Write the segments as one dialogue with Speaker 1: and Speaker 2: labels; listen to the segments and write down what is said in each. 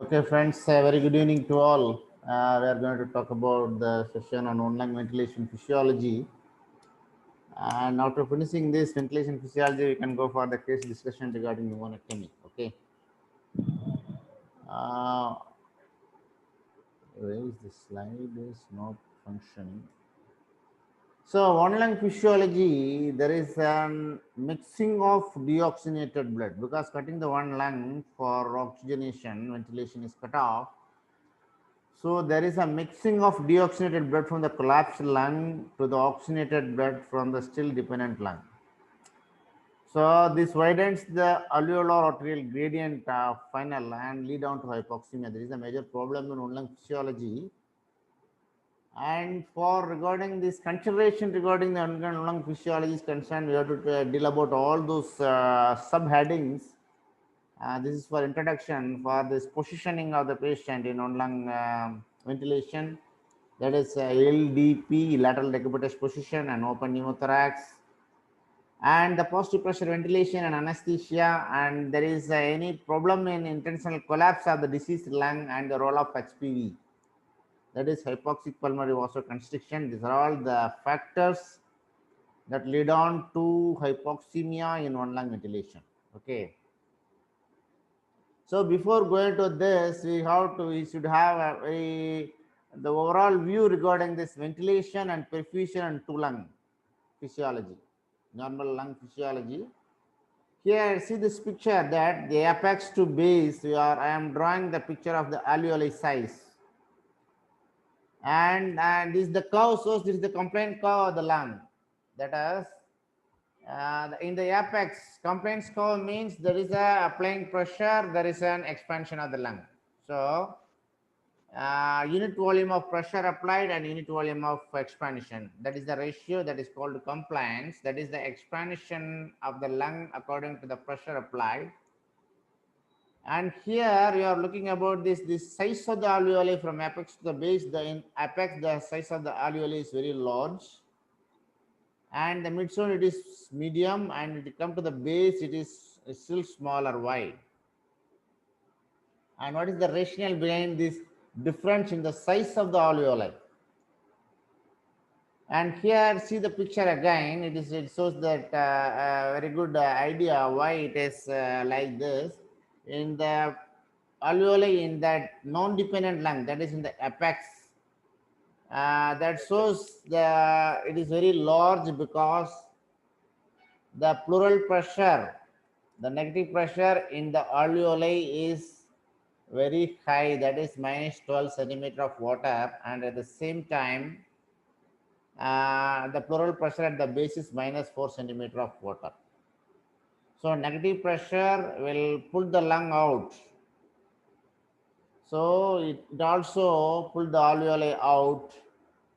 Speaker 1: Okay, friends, very good evening to all. We are going to talk about the session on online ventilation physiology. And after finishing this ventilation physiology, we can go for the case discussion regarding pneumonectomy. Okay. Uh, where is the slide? Is not functioning. So, online physiology, there is a mixing of deoxygenated blood because cutting the one lung for oxygenation, ventilation is cut off. So there is a mixing of deoxygenated blood from the collapsed lung to the oxygenated blood from the still dependent lung. So this widens the alveolar arterial gradient final and lead down to hypoxemia. There is a major problem in lung physiology. And for regarding this consideration regarding the lung physiology is concerned, we have to deal about all those subheadings. This is for introduction for this positioning of the patient in lung ventilation. That is LDP, lateral decubitus position, and open pneumothorax, and the positive pressure ventilation and anesthesia. And there is any problem in intentional collapse of the diseased lung and the role of HPV. That is hypoxic pulmonary vasoconstriction. These are all the factors that lead on to hypoxemia in one lung ventilation. Okay. So before going to this, we should have the overall view regarding this ventilation and perfusion and two lung physiology, normal lung physiology. Here, see this picture that the apex to base, I am drawing the picture of the alveoli size. And this is the curve, so this is the complaint curve of the lung. That is, in the apex, complaints curve means there is a applying pressure, there is an expansion of the lung. So, unit volume of pressure applied and unit volume of expansion. That is the ratio that is called compliance. That is the expansion of the lung according to the pressure applied. And here you are looking about this size of the alveoli from apex to the base. In apex, the size of the alveoli is very large. And the midzone, it is medium. And it come to the base, it is still smaller, wide. And what is the rationale behind this difference in the size of the alveoli? And here, see the picture again. It shows that very good idea why it is like this. In the alveoli, in that non-dependent lung, that is in the apex, that shows it is very large because the pleural pressure, the negative pressure in the alveoli is very high, that is minus 12 centimeter of water, and at the same time the pleural pressure at the base is minus 4 centimeter of water. So negative pressure will pull the lung out. So it also pull the alveoli out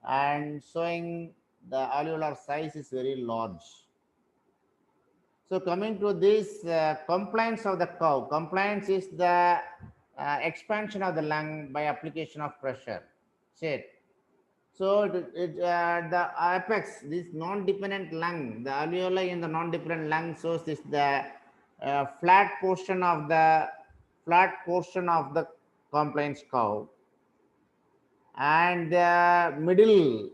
Speaker 1: and showing the alveolar size is very large. So coming to this compliance of the curve, compliance is the expansion of the lung by application of pressure. Shit. So the apex, this non-dependent lung, the alveoli in the non-dependent lung shows this the flat portion of the compliance curve, and the middle,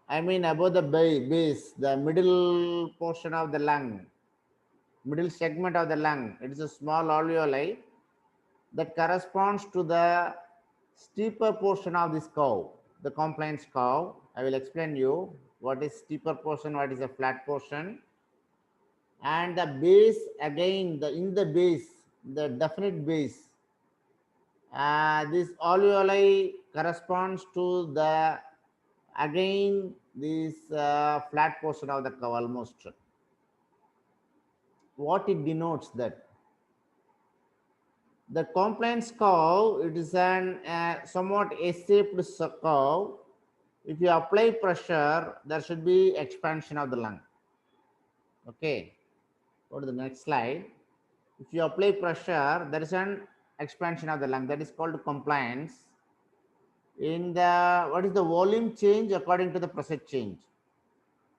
Speaker 1: I mean above the base, the middle portion of the lung, middle segment of the lung, it is a small alveoli that corresponds to the steeper portion of this curve, the compliance curve. I will explain you what is steeper portion, what is a flat portion. And the base, again, in the base, the definite base, this alveoli corresponds to the, again, this flat portion of the curve almost. What it denotes that? The compliance curve, it is an somewhat S-shaped curve. If you apply pressure, there should be expansion of the lung. Okay, go to the next slide. If you apply pressure, there is an expansion of the lung. That is called compliance. In the, what is the volume change according to the pressure change?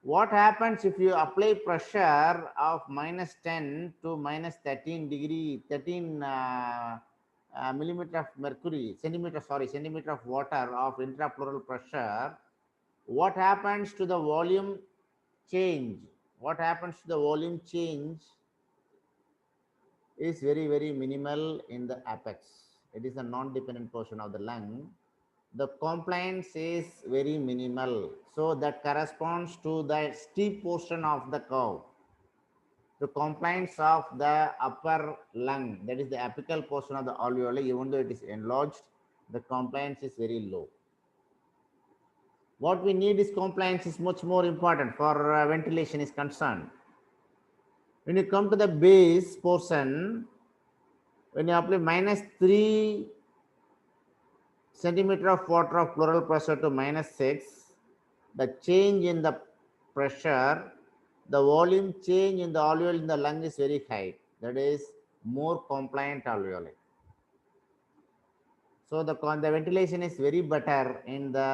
Speaker 1: What happens if you apply pressure of minus 10 to minus 13 degree, 13 millimeter of mercury, centimeter of water of intrapleural pressure, what happens to the volume change? What happens to the volume change is very, very minimal in the apex. It is a non-dependent portion of the lung. The compliance is very minimal. So that corresponds to the steep portion of the curve. The compliance of the upper lung, that is the apical portion of the alveoli, even though it is enlarged, the compliance is very low. What we need is compliance is much more important for ventilation is concerned. When you come to the base portion, when you apply -3 centimeter of water of pleural pressure to -6, the change in the pressure, the volume change in the alveoli in the lung is very high. That is more compliant alveoli. So the ventilation is very better in the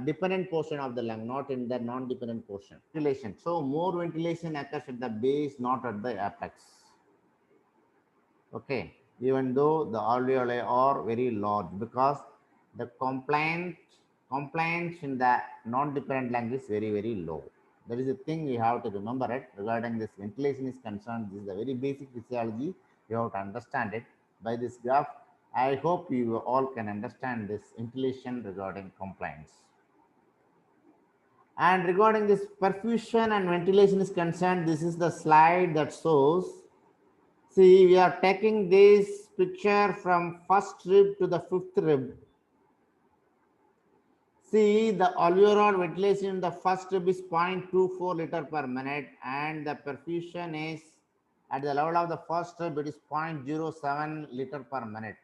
Speaker 1: dependent portion of the lung, not in the non-dependent portion. Ventilation. So more ventilation occurs at the base, not at the apex. Okay, even though the alveoli are very large, because the compliance in the non-dependent lung is very, very low. That is the thing we have to remember it regarding this ventilation is concerned. This is a very basic physiology. You have to understand it by this graph. I hope you all can understand this ventilation regarding compliance. And regarding this perfusion and ventilation is concerned, this is the slide that shows. See, we are taking this picture from first rib to the fifth rib. See, the alveolar ventilation in the first rib is 0.24 liter per minute, and the perfusion is at the level of the first rib, it is 0.07 liter per minute.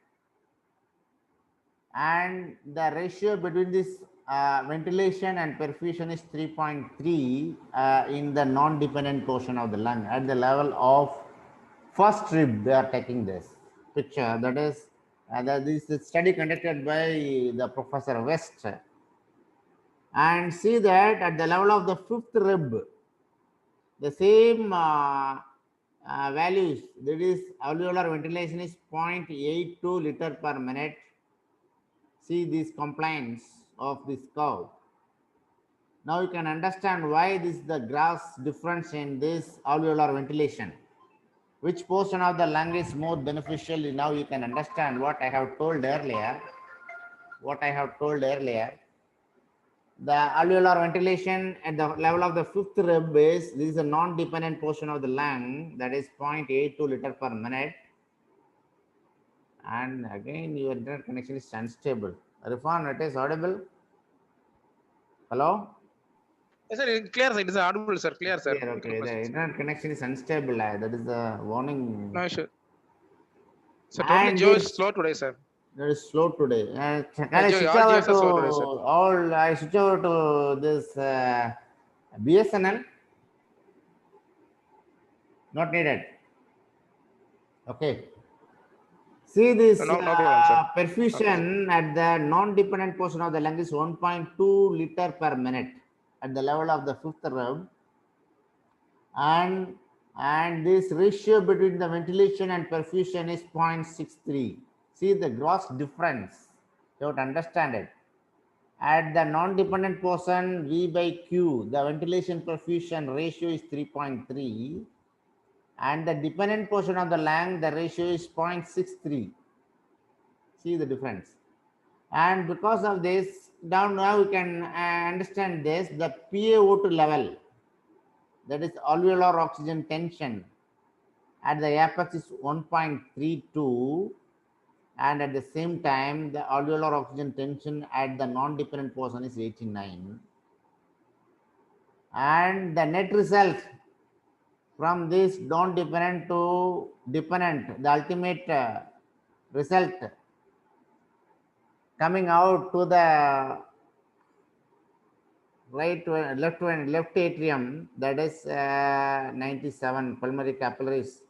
Speaker 1: And the ratio between this ventilation and perfusion is 3.3 in the non-dependent portion of the lung. At the level of first rib, they are taking this picture. That is, this is study conducted by the Professor West. And see that at the level of the fifth rib, the same values, that is alveolar ventilation is 0.82 liter per minute. See this compliance of this curve. Now you can understand why this is the gross difference in this alveolar ventilation. Which portion of the lung is more beneficial? Now you can understand what I have told earlier. The alveolar ventilation at the level of the fifth rib is, this is a non-dependent portion of the lung, that is 0.82 liter per minute. And again, your internet connection is unstable. Irfan, it is audible? Hello?
Speaker 2: Yes, sir, clear, sir. It is audible, sir. Clear, sir.
Speaker 1: Clear, okay. The internet connection is unstable. That is the warning.
Speaker 2: No issue. So totally Geo is slow today, sir.
Speaker 1: That is slow today. Can I switch over to all? I switch over to this BSNL. Not needed. Okay. See this perfusion at the non-dependent portion of the lung is 1.2 liter per minute at the level of the fifth rib, and this ratio between the ventilation and perfusion is 0.63. See the gross difference. You have to understand it. At the non-dependent portion, V by Q, the ventilation perfusion ratio is 3.3, and the dependent portion of the lung, the ratio is 0.63. See the difference. And because of this, down now we can understand this, the PaO2 level, that is alveolar oxygen tension, at the apex is 1.32, and at the same time, the alveolar oxygen tension at the non-dependent portion is 89. And the net result from this non-dependent to dependent, the ultimate result coming out to the left atrium, that is 97 pulmonary capillaries,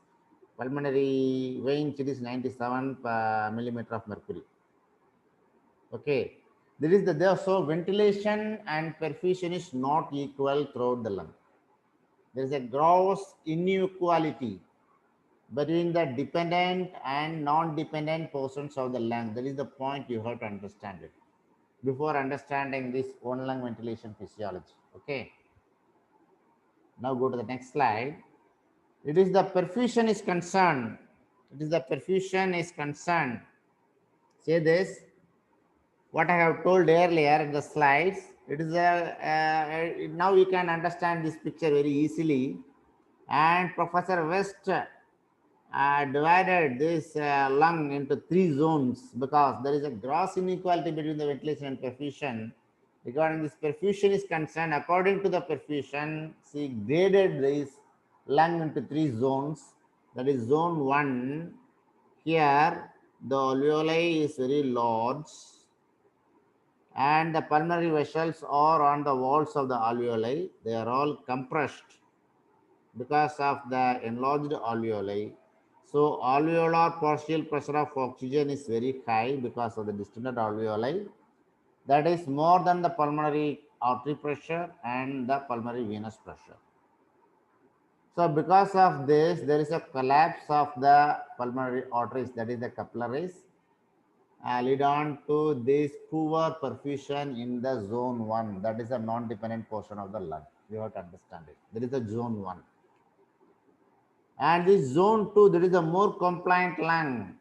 Speaker 1: pulmonary veins, it is 97 millimeter of mercury. Okay, there is so ventilation and perfusion is not equal throughout the lung. There is a gross inequality. between the dependent and non-dependent portions of the lung. That is the point you have to understand it before understanding this one lung ventilation physiology. Okay. Now go to the next slide. It is the perfusion is concerned. It is the perfusion is concerned. Say this. What I have told earlier in the slides. It is now you can understand this picture very easily. And Professor West divided this lung into three zones because there is a gross inequality between the ventilation and perfusion. Regarding this perfusion is concerned, according to the perfusion, she graded this lung into three zones. That is zone 1. Here, the alveoli is very large and the pulmonary vessels are on the walls of the alveoli. They are all compressed because of the enlarged alveoli. So alveolar partial pressure of oxygen is very high because of the distended alveoli. That is more than the pulmonary artery pressure and the pulmonary venous pressure. So because of this, there is a collapse of the pulmonary arteries, that is the capillaries, lead on to this poor perfusion in the zone 1. That is a non-dependent portion of the lung. You have to understand it. There is a zone 1. And this zone 2, there is a more compliant lung,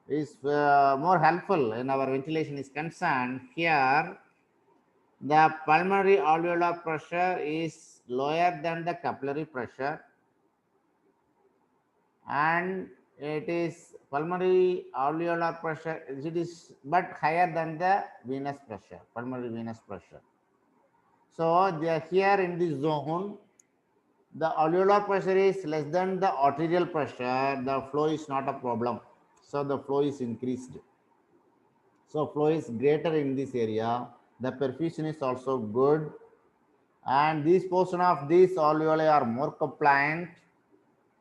Speaker 1: is more helpful in our ventilation is concerned. Here, the pulmonary alveolar pressure is lower than the capillary pressure, and it is pulmonary alveolar pressure, it is but higher than the venous pressure, pulmonary venous pressure. So they are here in this zone. The alveolar pressure is less than the arterial pressure, the flow is not a problem. So the flow is increased. So flow is greater in this area. The perfusion is also good. And these portion of these alveoli are more compliant.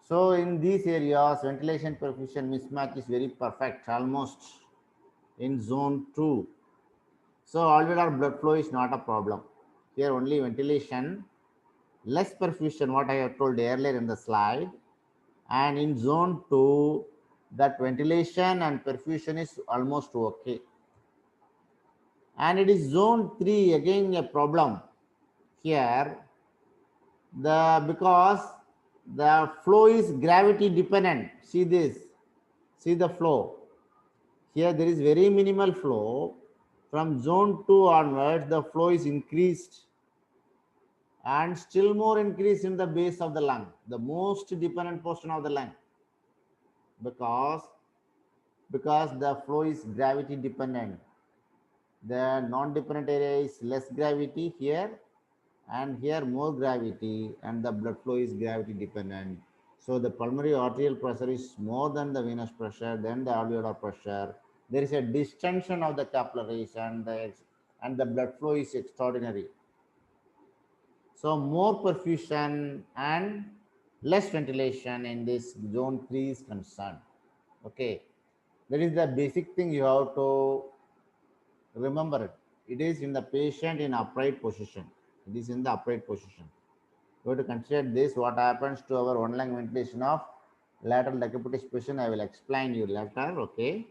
Speaker 1: So in these areas, ventilation perfusion mismatch is very perfect, almost in zone 2. So alveolar blood flow is not a problem. Here only ventilation, less perfusion, what I have told earlier in the slide. And in zone 2, that ventilation and perfusion is almost okay. And it is zone 3, again a problem here, because the flow is gravity dependent. See this, see the flow. Here there is very minimal flow. From zone 2 onwards, the flow is increased and still more increase in the base of the lung, the most dependent portion of the lung, because the flow is gravity dependent. The non-dependent area is less gravity here, and here more gravity, and the blood flow is gravity dependent. So the pulmonary arterial pressure is more than the venous pressure, than the alveolar pressure. There is a distension of the capillaries, and the blood flow is extraordinary. So more perfusion and less ventilation in this zone 3 is concerned. Okay, that is the basic thing you have to remember it. It is in the patient in upright position. It is in the upright position. You have to consider this, what happens to our one lung ventilation of lateral decubitus position. I will explain you later. Okay.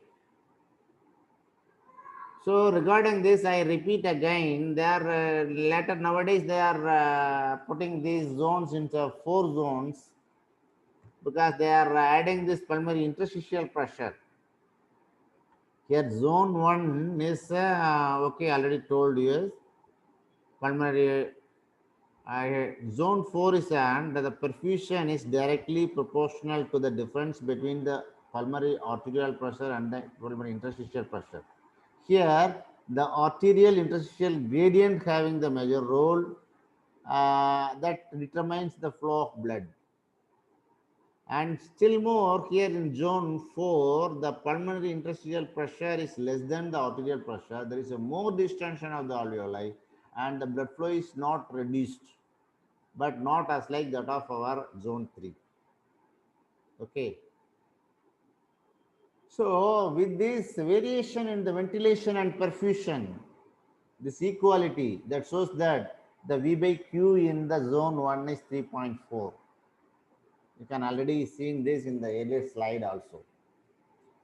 Speaker 1: So regarding this, I repeat again, they are later nowadays they are putting these zones into 4 zones because they are adding this pulmonary interstitial pressure. Here zone 1 is okay, already told you, pulmonary. Zone 4 is and the perfusion is directly proportional to the difference between the pulmonary arterial pressure and the pulmonary interstitial pressure. Here, the arterial interstitial gradient having the major role that determines the flow of blood. And still more, here in zone 4, the pulmonary interstitial pressure is less than the arterial pressure. There is a more distension of the alveoli, and the blood flow is not reduced, but not as like that of our zone 3. Okay. So with this variation in the ventilation and perfusion, this equality, that shows that the V by Q in the zone 1 is 3.4. You can already seen this in the earlier slide also.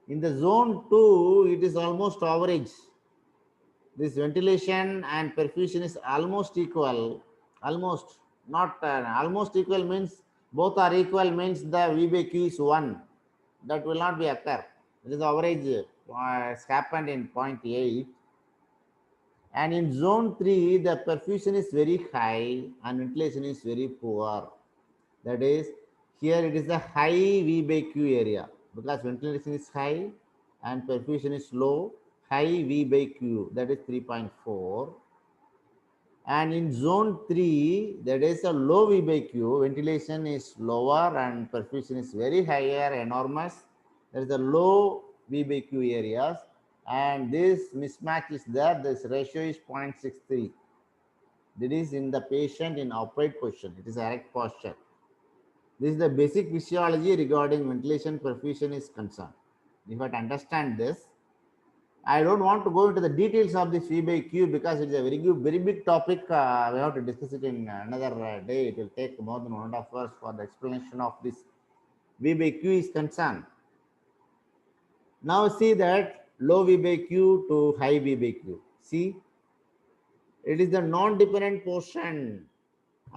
Speaker 1: In the zone 2, it is almost average. This ventilation and perfusion is almost equal. Almost, not almost equal means both are equal means the V by Q is 1. That will not be occur. It is average it's happened in 0.8. And in zone 3, the perfusion is very high and ventilation is very poor. That is, here it is the high V by Q area because ventilation is high and perfusion is low. High V by Q, that is 3.4. And in zone 3, that is a low V by Q, ventilation is lower and perfusion is very higher, enormous. There is a low V by Q areas, and this mismatch is there. This ratio is 0.63. That is in the patient in upright position. It is erect posture. This is the basic physiology regarding ventilation perfusion is concerned. You have to understand this. I don't want to go into the details of this V by Q because it's a very good, very big topic. We have to discuss it in another day. It will take more than 1.5 hours for the explanation of this V by Q is concerned. Now see that low V by Q to high V by Q. See, it is the non-dependent portion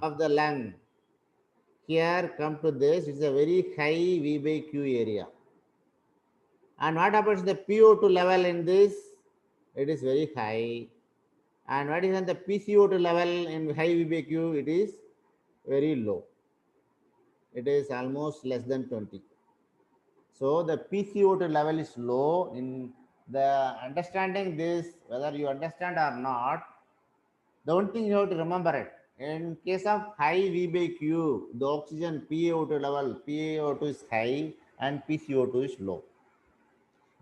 Speaker 1: of the lung. Here come to this, it's a very high V by Q area. And what happens to the PO2 level in this? It is very high. And what is the PCO2 level in high V by Q? It is very low. It is almost less than 20. So the PCO2 level is low. In the understanding this, whether you understand or not, the one thing you have to remember it. In case of high V by Q, the oxygen PaO2 level, PaO2 is high and PCO2 is low.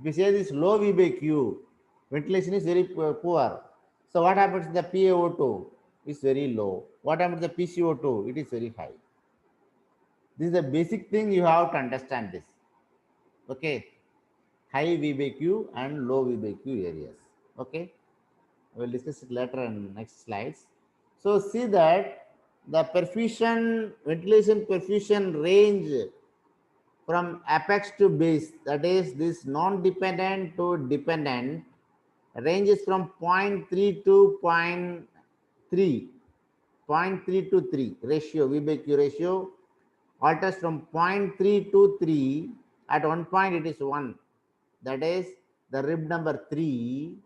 Speaker 1: If you say this low V by Q, ventilation is very poor. So what happens to the PaO2? Is very low. What happens to the PCO2? It is very high. This is the basic thing you have to understand this. Okay. High V by Q and low V by Q areas. Okay. We'll discuss it later in next slides. So see that the perfusion, ventilation perfusion range from apex to base, that is this non-dependent to dependent, ranges from 0.3 to 0.3, 0.3 to 3 ratio, V by Q ratio alters from 0.3 to 3. At one point it is 1. That is the rib number 3.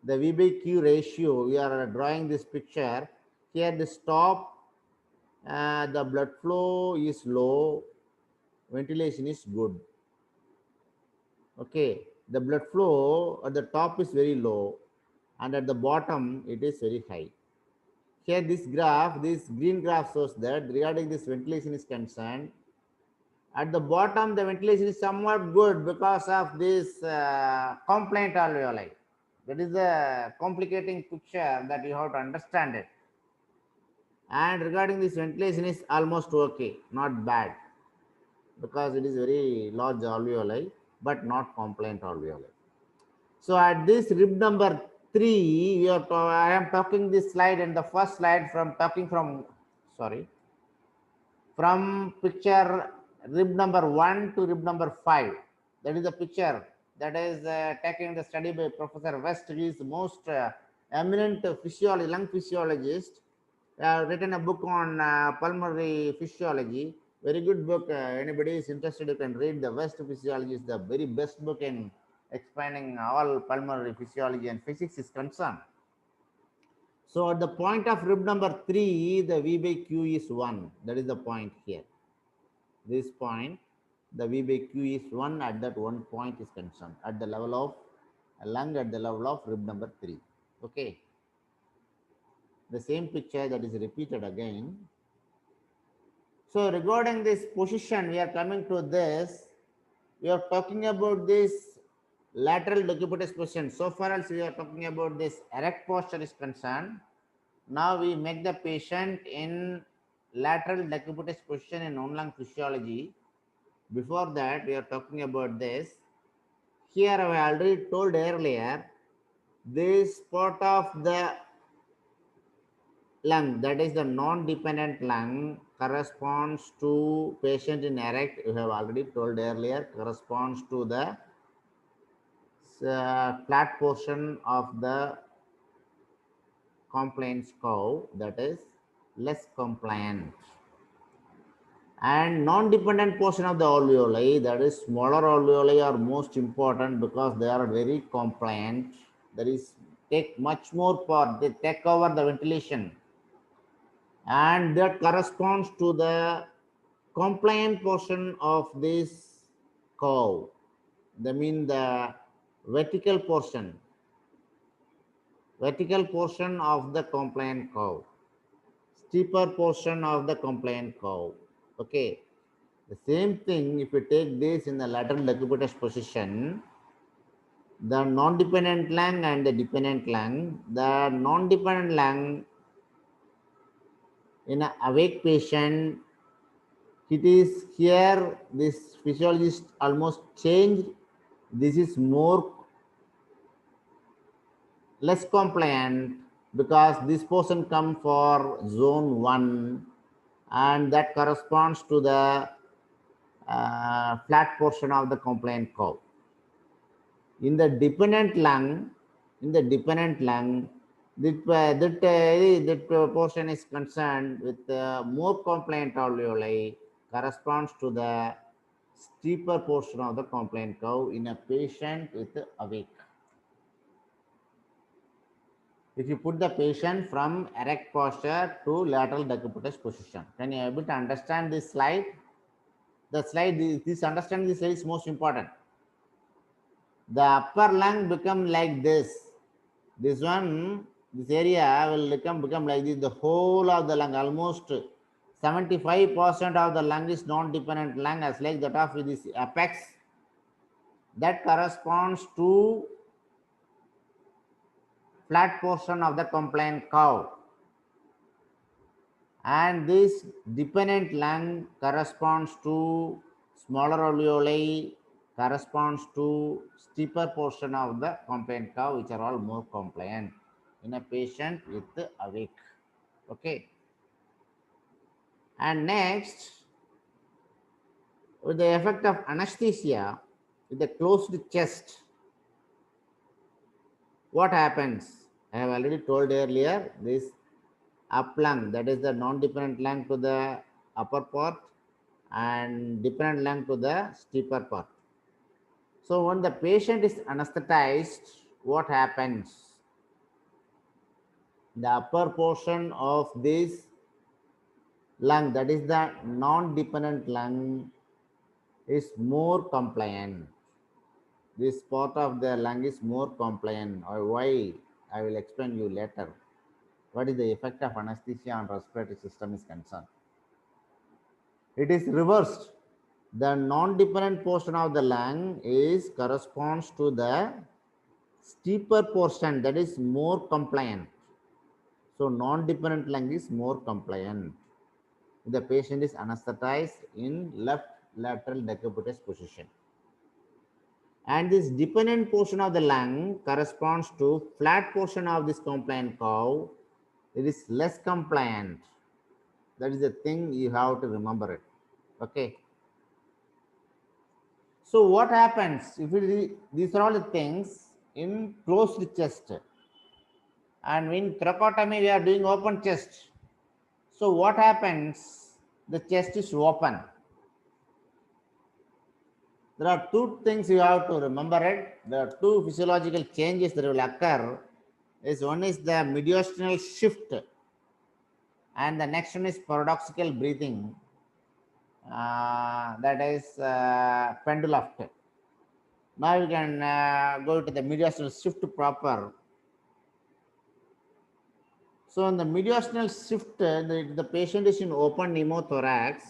Speaker 1: The V by Q ratio, we are drawing this picture. Here the stop, the blood flow is low, ventilation is good. Okay, the blood flow at the top is very low and at the bottom it is very high. Here this graph, this green graph shows that regarding this ventilation is concerned, at the bottom the ventilation is somewhat good because of this complaint alveoli. That is the complicating picture that you have to understand it. And regarding this ventilation is almost okay, not bad, because it is very large alveoli, but not complaint alveoli. So at this rib number 3, I am talking this slide and the first slide from from picture rib number 1 to rib number 5. That is the picture that is taken the study by Professor West. He is the most eminent lung physiologist. Written a book on pulmonary physiology. Very good book. Anybody is interested, you can read. The West Physiology is the very best book in explaining all pulmonary physiology and physics is concerned. So at the point of rib number 3, the V by Q is 1. That is the point here. This point, the V by Q is 1 at that one point is concerned, at the level of lung, at the level of rib number 3. Okay. The same picture that is repeated again. So regarding this position, we are coming to this. We are talking about this lateral decubitus position. So far as we are talking about this erect posture is concerned. Now we make the patient in lateral decubitus position in non-lung physiology. Before that, we are talking about this. Here I already told earlier, this part of the lung, that is the non-dependent lung, corresponds to patient in erect, you have already told earlier, corresponds to the flat portion of the compliance curve, that is less compliant. And non-dependent portion of the alveoli, that is smaller alveoli, are most important because they are very compliant. There is take much more part, they take over the ventilation, and that corresponds to the compliant portion of this curve. They mean the vertical portion, vertical portion of the compliant curve, steeper portion of the compliant curve. Okay. The same thing, if you take this in the lateral decubitus position, the non-dependent lung and the dependent lung, the non-dependent lung in an awake patient, it is here, this physiologist almost changed. This is more less compliant because this portion come for zone 1 and that corresponds to the flat portion of the compliant curve. In the dependent lung, that portion is concerned with more compliant alveoli, corresponds to the steeper portion of the compliant curve in a patient with awake. If you put the patient from erect posture to lateral decubitus position, can you able to understand this slide? The slide, this understanding this slide is most important. The upper lung become like this. This one, this area will become like this. The whole of the lung, almost 75% of the lung is non-dependent lung, as like that of this apex. That corresponds to flat portion of the compliant curve. And this dependent lung corresponds to smaller alveoli, corresponds to steeper portion of the compliant curve, which are all more compliant in a patient with awake. Okay. And next, with the effect of anesthesia, with the closed chest, what happens? I have already told earlier, this up lung, that is the non-dependent lung to the upper part and dependent lung to the steeper part. So when the patient is anesthetized, what happens? The upper portion of this lung, that is the non-dependent lung, is more compliant. This part of the lung is more compliant. Or why? I will explain you later. What is the effect of anesthesia on respiratory system is concerned? It is reversed. The non-dependent portion of the lung is corresponds to the steeper portion, that is more compliant. So non-dependent lung is more compliant. The patient is anesthetized in left lateral decubitus position. And this dependent portion of the lung corresponds to flat portion of this compliant curve. It is less compliant. That is the thing you have to remember it. Okay. So what happens if these are all the things in closed chest, and in thoracotomy we are doing open chest. So what happens? The chest is open. There are two things you have to remember it. There are two physiological changes that will occur. One is the mediastinal shift, and the next one is paradoxical breathing. That is pendulift. Now you can go to the mediastinal shift proper. So in the mediastinal shift, the patient is in open pneumothorax.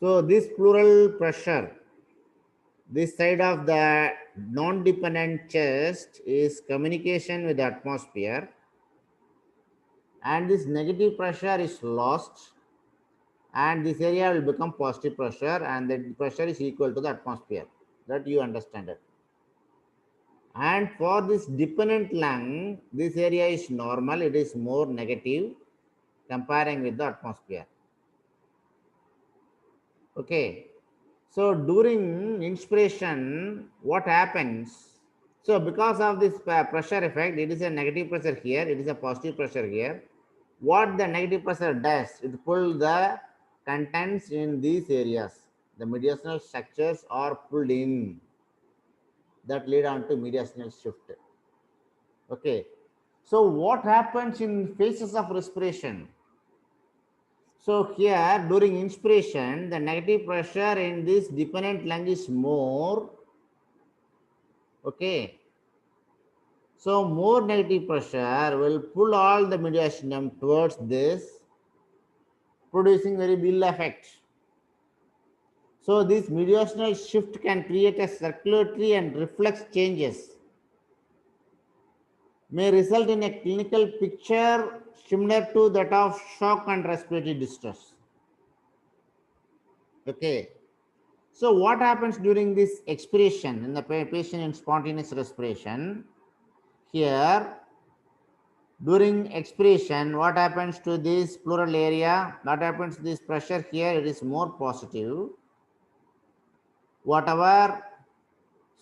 Speaker 1: So this pleural pressure, this side of the non-dependent chest is communication with the atmosphere, and this negative pressure is lost, and this area will become positive pressure, and the pressure is equal to the atmosphere. That you understand it. And for this dependent lung, this area is normal, it is more negative comparing with the atmosphere. Okay. So during inspiration, what happens? So because of this pressure effect, it is a negative pressure here, it is a positive pressure here. What the negative pressure does, it pulls the contents in these areas. The mediastinal structures are pulled in, that lead on to mediastinal shift. Okay. So what happens in phases of respiration? So here during inspiration, the negative pressure in this dependent lung is more. Okay. So more negative pressure will pull all the mediastinum towards this, producing very ill effect. So this mediastinal shift can create a circulatory and reflex changes, may result in a clinical picture similar to that of shock and respiratory distress. Okay. So what happens during this expiration in the patient in spontaneous respiration? Here, during expiration, what happens to this pleural area? What happens to this pressure here? It is more positive. Whatever,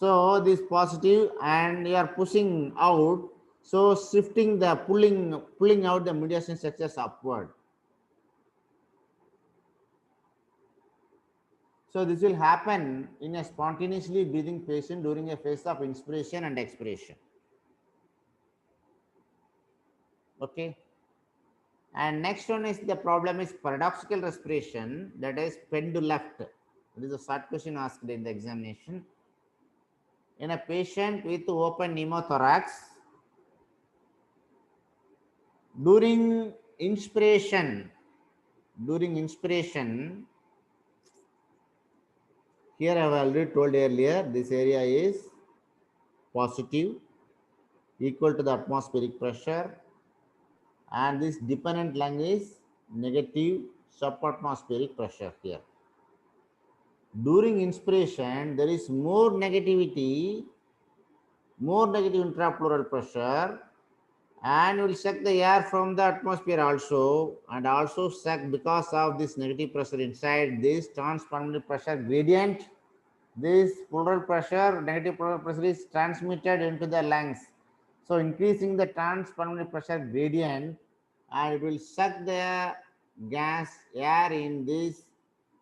Speaker 1: so this positive, and you are pushing out, so shifting the pulling out the mediastinal structures upward. So this will happen in a spontaneously breathing patient during a phase of inspiration and expiration. Okay. And next one is the problem is paradoxical respiration, that is pen to left. It is a short question asked in the examination. In a patient with open pneumothorax, during inspiration, here I have already told earlier, this area is positive, equal to the atmospheric pressure, and this dependent lung is negative subatmospheric pressure here. During inspiration, there is more negative intrapleural pressure, and will suck the air from the atmosphere also, and also suck because of this negative pressure inside this transpulmonary pressure gradient. This pleural pressure, negative pleural pressure is transmitted into the lungs. So increasing the transpulmonary pressure gradient, and it will suck the gas air in this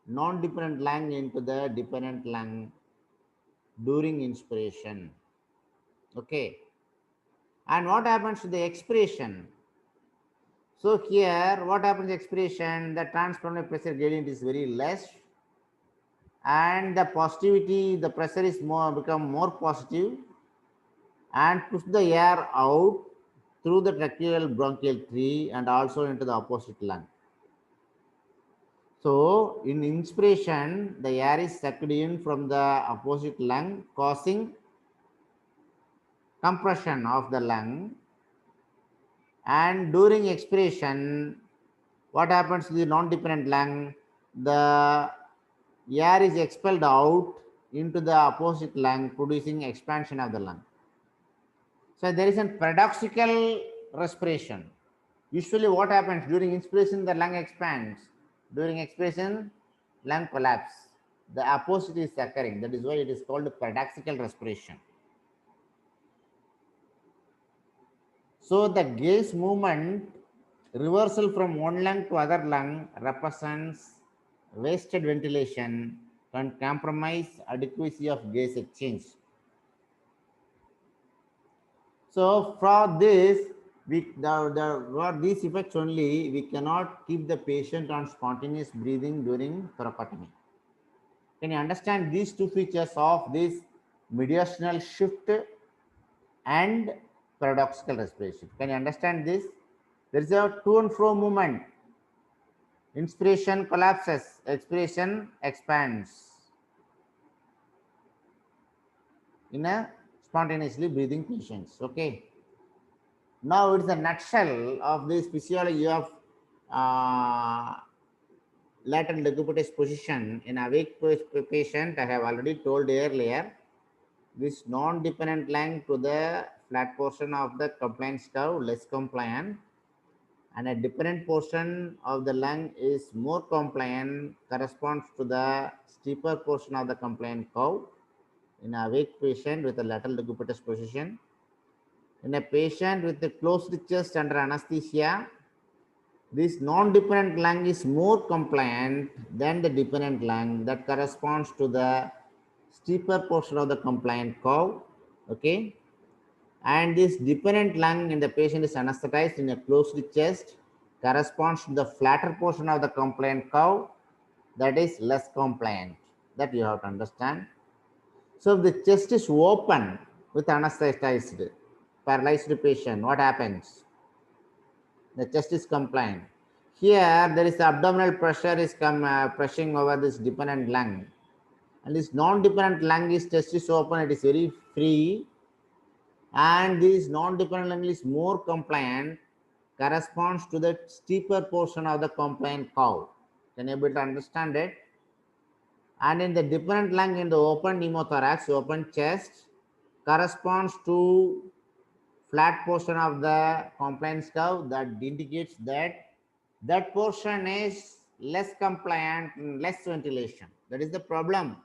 Speaker 1: non-dependent lung into the dependent lung during inspiration. Okay. And what happens to the expiration? So here, what happens to expiration? The transpulmonary pressure gradient is very less, and the positivity, the pressure is become more positive, and push the air out through the tracheal bronchial tree and also into the opposite lung. So in inspiration, the air is sucked in from the opposite lung, causing compression of the lung. And during expiration, what happens to the non-dependent lung? The air is expelled out into the opposite lung, producing expansion of the lung. So there is a paradoxical respiration. Usually what happens during inspiration, the lung expands. During expiration, lung collapse. The opposite is occurring. That is why it is called paradoxical respiration. So the gaze movement, reversal from one lung to other lung, represents wasted ventilation, can compromise adequacy of gas exchange. So for this, for these effects only, we cannot keep the patient on spontaneous breathing during thoracotomy. Can you understand these two features of this mediastinal shift and paradoxical respiration? Can you understand this? There is a to and fro movement. Inspiration collapses, expiration expands in a spontaneously breathing patients. Okay. Now it's a nutshell of this physiology of lateral decubitus position in awake patient. I have already told earlier. this non-dependent lung to the flat portion of the compliance curve less compliant, and a dependent portion of the lung is more compliant, corresponds to the steeper portion of the compliant curve in a awake patient with a lateral decubitus position. In a patient with a closed chest under anesthesia, this non-dependent lung is more compliant than the dependent lung that corresponds to the steeper portion of the compliant curve. Okay, and this dependent lung in the patient is anesthetized in a closed chest corresponds to the flatter portion of the compliant curve that is less compliant. That you have to understand. So if the chest is open with anesthetized paralyzed patient, what happens? The chest is compliant. Here there is abdominal pressure is pressing over this dependent lung, and this non-dependent lung is chest is open, it is very free, and this non-dependent lung is more compliant, corresponds to the steeper portion of the compliant curve. Can you able to understand it? And in the dependent lung in the open pneumothorax, open chest, corresponds to flat portion of the compliance curve that indicates that that portion is less compliant, less ventilation. That is the problem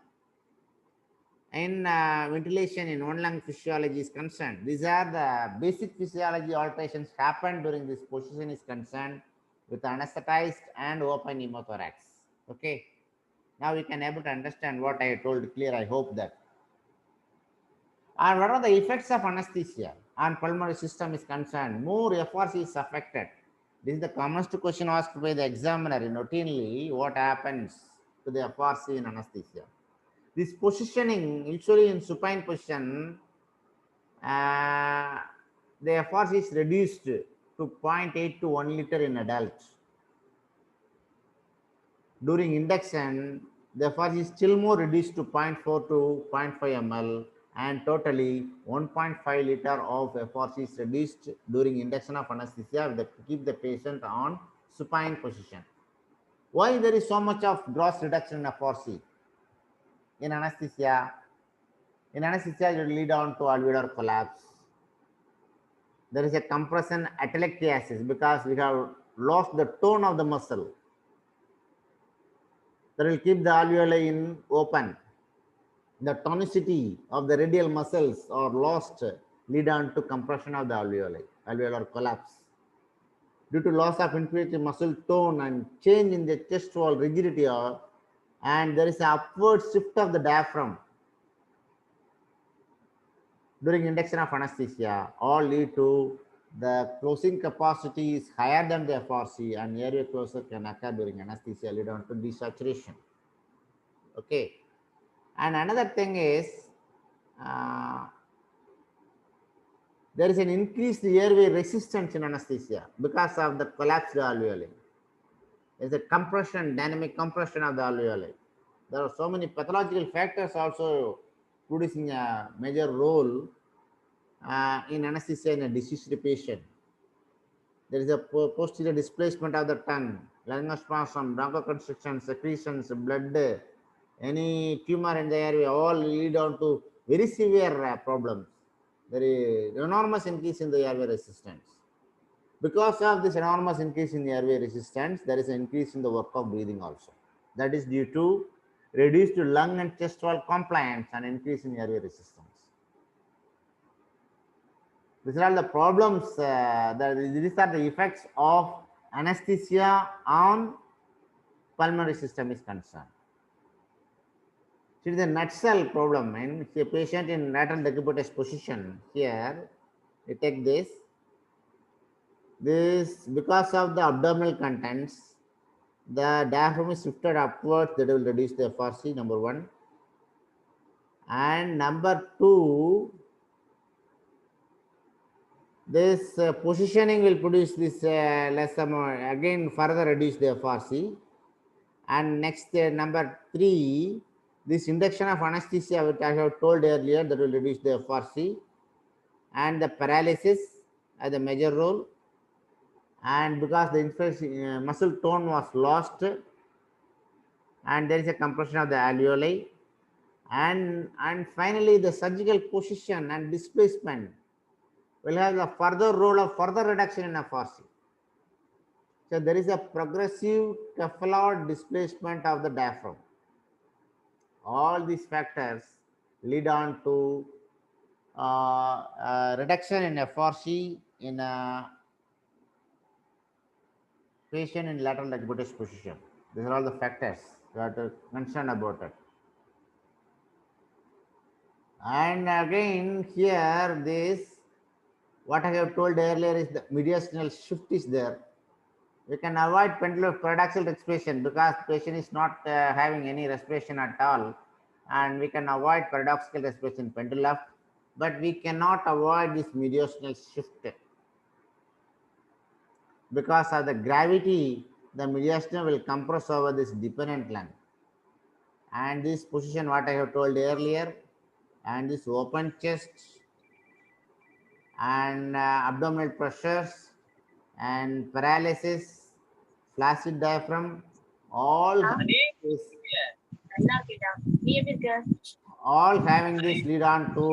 Speaker 1: in ventilation in one lung physiology is concerned. These are the basic physiology alterations happen during this position is concerned with anesthetized and open pneumothorax. Okay, now we can able to understand what I told clear. I hope that. And what are the effects of anesthesia on pulmonary system is concerned? More FRC is affected. This is the commonest question asked by the examiner routinely. What happens to the FRC in anesthesia? This positioning, usually in supine position, the FRC is reduced to 0.8 to 1 liter in adults. During induction, the FRC is still more reduced to 0.4 to 0.5 ml, and totally 1.5 liter of FRC is reduced during induction of anesthesia to keep the patient on supine position. Why there is so much of gross reduction in FRC in anesthesia? In anesthesia, it will lead on to alveolar collapse. There is a compression atelectasis because we have lost the tone of the muscle. That will keep the alveoli in open. The tonicity of the radial muscles are lost, lead on to compression of the alveoli, alveolar collapse. Due to loss of inferior muscle tone and change in the chest wall rigidity, and there is an upward shift of the diaphragm during induction of anesthesia, all lead to the closing capacity is higher than the FRC, and airway closure can occur during anesthesia, lead on to desaturation. Okay, and another thing is there is an increased airway resistance in anesthesia because of the collapsed alveoli. There is a compression, dynamic compression of the alveoli. There are so many pathological factors also producing a major role in anesthesia in a deceased patient. There is a posterior displacement of the tongue, laryngospasm, bronchoconstriction, secretions, blood, any tumor in the airway, all lead on to very severe problems. There is enormous increase in the airway resistance. Because of this enormous increase in the airway resistance, there is an increase in the work of breathing also. That is due to reduced lung and chest wall compliance and increase in airway resistance. These are all the problems, these are the effects of anesthesia on pulmonary system is concerned. So it is a nutshell problem. And if a patient in lateral decubitus position, here you take this because of the abdominal contents, the diaphragm is shifted upwards, that will reduce the FRC, number one. And number two, this positioning will produce this less amount, again further reduce the FRC. And next, number three, this induction of anesthesia, which I have told earlier, that will reduce the FRC. And the paralysis has a major role. And because the muscle tone was lost, and there is a compression of the alveoli, And finally, the surgical position and displacement will have the further role of further reduction in FRC. So there is a progressive Kefauver displacement of the diaphragm. All these factors lead on to reduction in FRC in a patient in lateral decubitus position. These are all the factors you have to concern about it. And again, here this, what I have told earlier is the mediastinal shift is there. We can avoid paradoxal respiration because the patient is not having any respiration at all, and we can avoid paradoxical respiration pendulum left, but we cannot avoid this mediastinal shift because of the gravity. The mediastinum will compress over this dependent lung, and this position what I have told earlier, and this open chest and abdominal pressures and paralysis, flaccid diaphragm, all all having this lead on to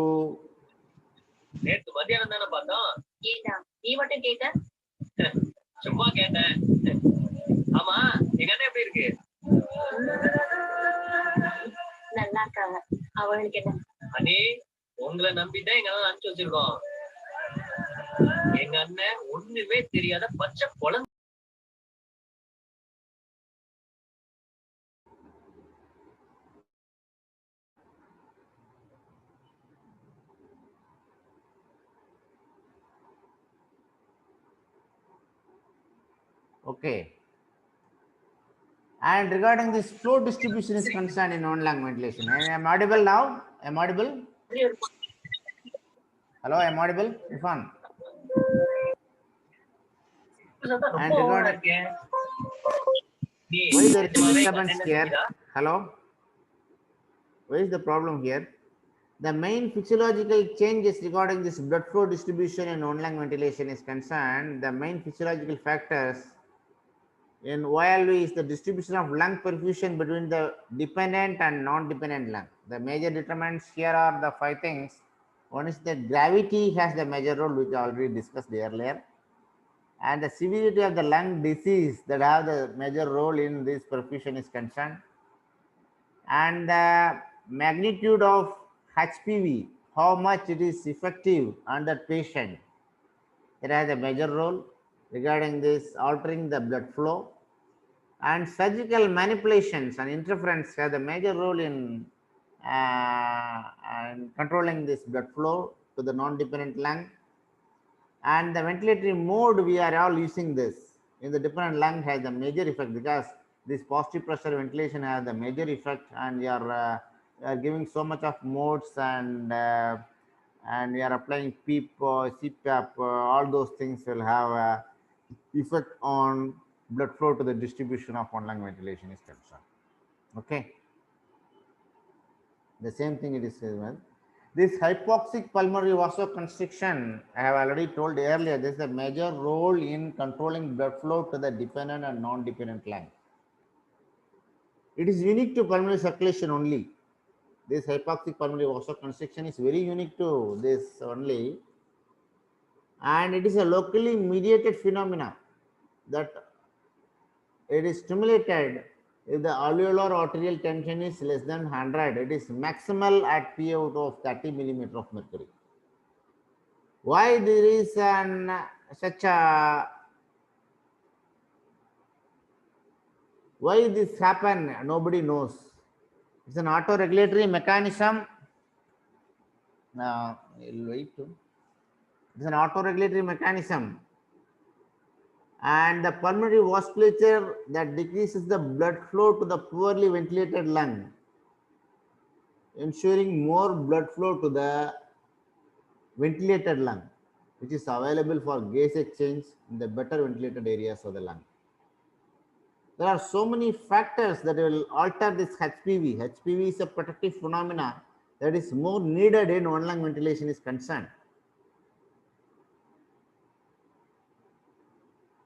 Speaker 3: உங்களை நம்பிதான் எங்க அனுப்பிச்சு வச்சிருக்கோம். எங்க அண்ணன் ஒண்ணுமே தெரியாத பச்சை குழந்தை.
Speaker 1: okay. And regarding this flow distribution is concerned in non-lung ventilation. I am audible now? I am audible? Hello, I am audible? Irfan. And regarding why there is disturbance here? Hello? Where is the problem here? The main physiological changes regarding this blood flow distribution in non-lung ventilation is concerned. The main physiological factors in OLV is the distribution of lung perfusion between the dependent and non-dependent lung. The major determinants here are the 5 things. One is that gravity has the major role, which I already discussed earlier, and the severity of the lung disease that have the major role in this perfusion is concerned, and the magnitude of HPV, how much it is effective on that patient, it has a major role regarding this altering the blood flow. And surgical manipulations and interference have a major role in controlling this blood flow to the non-dependent lung. And the ventilatory mode, we are all using this in the dependent lung has a major effect because this positive pressure ventilation has a major effect, and we are giving so much of modes, and we are applying Peep, CPAP, all those things will have a effect on blood flow to the distribution of one-lung ventilation is concerned. Okay. The same thing it is as well. This hypoxic pulmonary vasoconstriction, I have already told earlier, this is a major role in controlling blood flow to the dependent and non-dependent lung. It is unique to pulmonary circulation only. This hypoxic pulmonary vasoconstriction is very unique to this only, and it is a locally mediated phenomena that it is stimulated if the alveolar arterial tension is less than 100. It is maximal at P out of 30 millimeter of mercury. Why there is such a, why this happen, nobody knows. It's an auto-regulatory mechanism. Now, I'll wait. It's an auto-regulatory mechanism, and the pulmonary vasculature that decreases the blood flow to the poorly ventilated lung, ensuring more blood flow to the ventilated lung, which is available for gas exchange in the better ventilated areas of the lung. There are so many factors that will alter this HPV. HPV is a protective phenomena that is more needed in one-lung ventilation is concerned.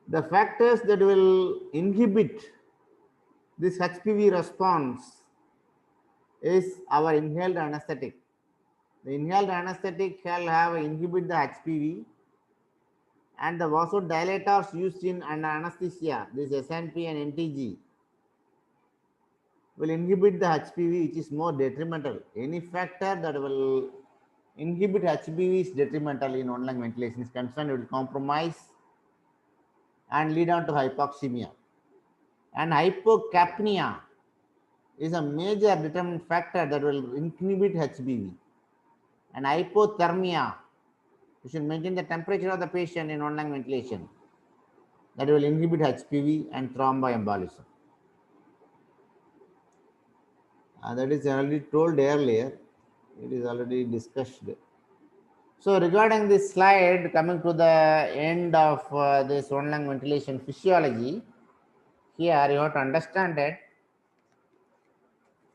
Speaker 1: The factors that will inhibit this HPV response is our inhaled anesthetic. The inhaled anesthetic shall have inhibit the HPV, and the vasodilators used in an anesthesia, this SNP and NTG, will inhibit the HPV, which is more detrimental. Any factor that will inhibit HPV is detrimental in one lung ventilation is concerned, it will compromise and lead on to hypoxemia. And hypocapnia is a major determinant factor that will inhibit HPV. And hypothermia, you should maintain the temperature of the patient in one lung ventilation, that will inhibit HPV and thromboembolism. That is already told earlier, it is already discussed. So regarding this slide, coming to the end of this one lung ventilation physiology, here you have to understand that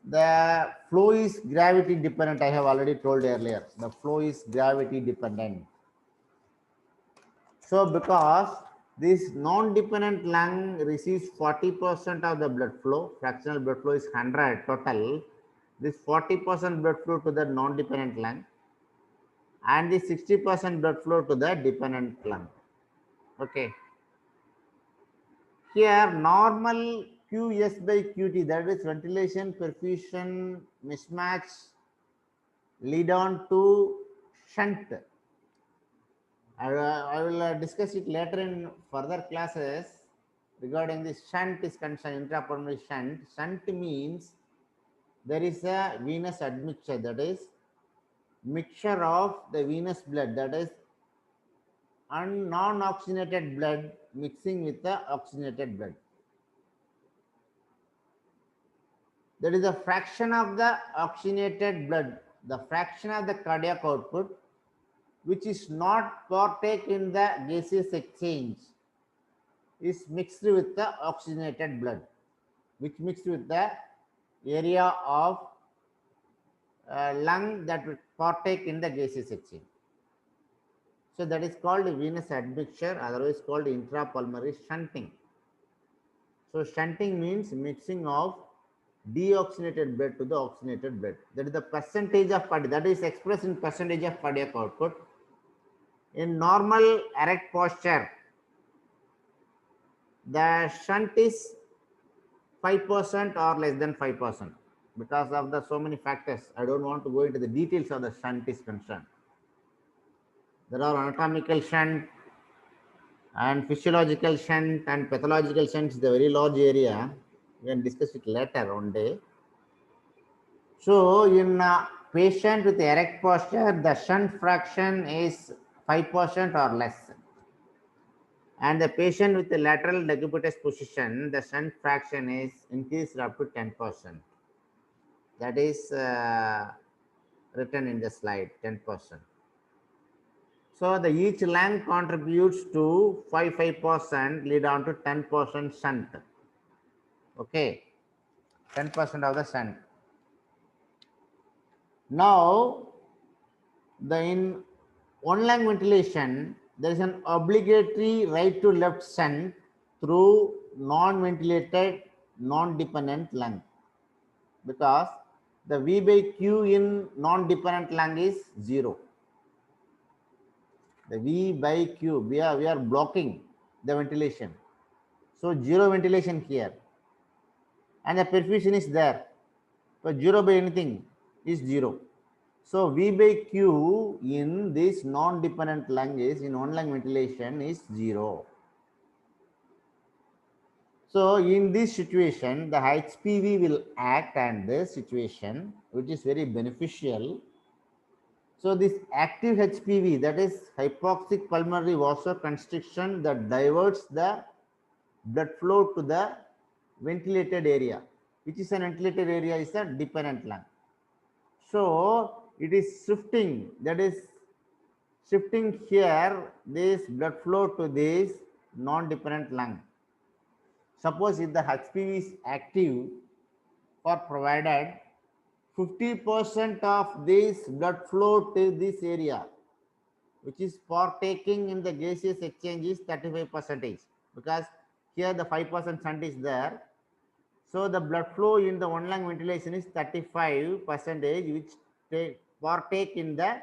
Speaker 1: the flow is gravity dependent. I have already told earlier, the flow is gravity dependent. So because this non-dependent lung receives 40% of the blood flow, fractional blood flow is 100 total, this 40% blood flow to the non-dependent lung and the 60% blood flow to the dependent lung. Okay. Here normal QS by QT, that is ventilation perfusion mismatch, lead on to shunt. I will discuss it later in further classes regarding this shunt is concerned, intrapulmonary shunt. Shunt means there is a venous admixture, that is mixture of the venous blood, that is non-oxygenated blood mixing with the oxygenated blood. That is a fraction of the oxygenated blood, the fraction of the cardiac output which is not partake in the gaseous exchange is mixed with the oxygenated blood, which mixed with the area of lung that will partake in the gaseous exchange. So that is called venous admixture, otherwise called intrapulmonary shunting. So shunting means mixing of deoxygenated blood to the oxygenated blood. That is the percentage of cardiac, that is expressed in percentage of cardiac output. In normal erect posture, the shunt is 5% or less than 5% because of the so many factors. I don't want to go into the details of the shunt is concerned. There are anatomical shunt and physiological shunt and pathological shunt is a very large area. We can discuss it later one day. So in a patient with erect posture, the shunt fraction is 5% or less. And the patient with the lateral decubitus position, the shunt fraction is increased up to 10%. That is written in the slide, 10%. So the each lung contributes to 5% lead on to 10% shunt. Okay, 10% of the shunt. Now, in one lung ventilation, there is an obligatory right to left shunt through non-ventilated, non-dependent lung, because the V by Q in non-dependent lung is 0. The V by Q, we are blocking the ventilation. So 0 ventilation here. And the perfusion is there. So 0 by anything is 0. So V by Q in this non-dependent lung is, in one lung ventilation is 0. So in this situation, the HPV will act and this situation, which is very beneficial. So this active HPV, that is hypoxic pulmonary vasoconstriction, that diverts the blood flow to the ventilated area, which is an ventilated area is a dependent lung. So it is shifting, that is shifting here this blood flow to this non-dependent lung. Suppose if the HPV is active, for provided 50% of this blood flow to this area, which is partaking in the gaseous exchange, is 35%, because here the 5% shunt is there. So the blood flow in the one lung ventilation is 35%, which partake in the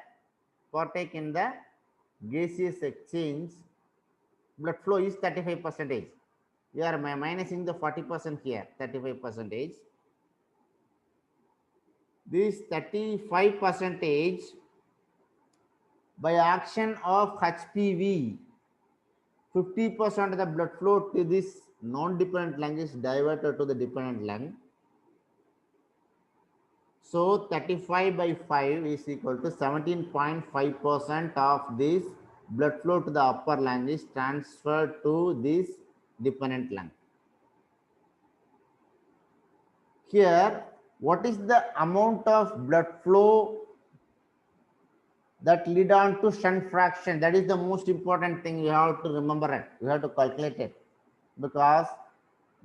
Speaker 1: gaseous exchange. Blood flow is 35%. We are minusing the 40% here, 35%. This 35% by action of HPV, 50% of the blood flow to this non-dependent lung is diverted to the dependent lung. So 35 by 5 is equal to 17.5% of this blood flow to the upper lung is transferred to this dependent lung. Here, what is the amount of blood flow that lead on to shunt fraction? That is the most important thing. You have to remember it. You have to calculate it, because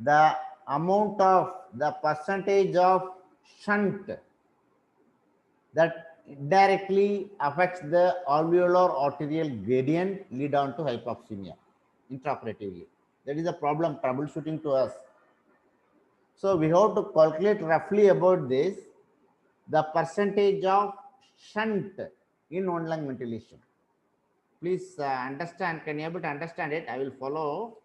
Speaker 1: the amount of the percentage of shunt that directly affects the alveolar arterial gradient lead on to hypoxemia intraoperatively. That is a problem troubleshooting to us. So we have to calculate roughly about this, the percentage of shunt in one lung ventilation. Please understand, can you able to understand it? I will follow.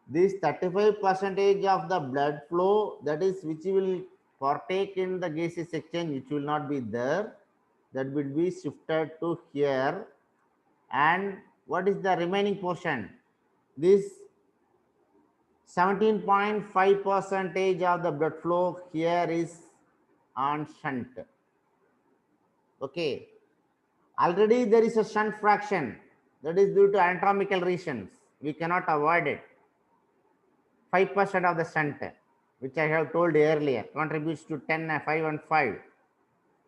Speaker 1: This 35% of the blood flow, that is which will partake in the gaseous exchange, which will not be there, that will be shifted to here. And what is the remaining portion? This 17.5% of the blood flow here is on shunt. Okay, already there is a shunt fraction, that is due to anatomical reasons, we cannot avoid it. 5% of the shunt, which I have told earlier, contributes to 10, 5 and 5.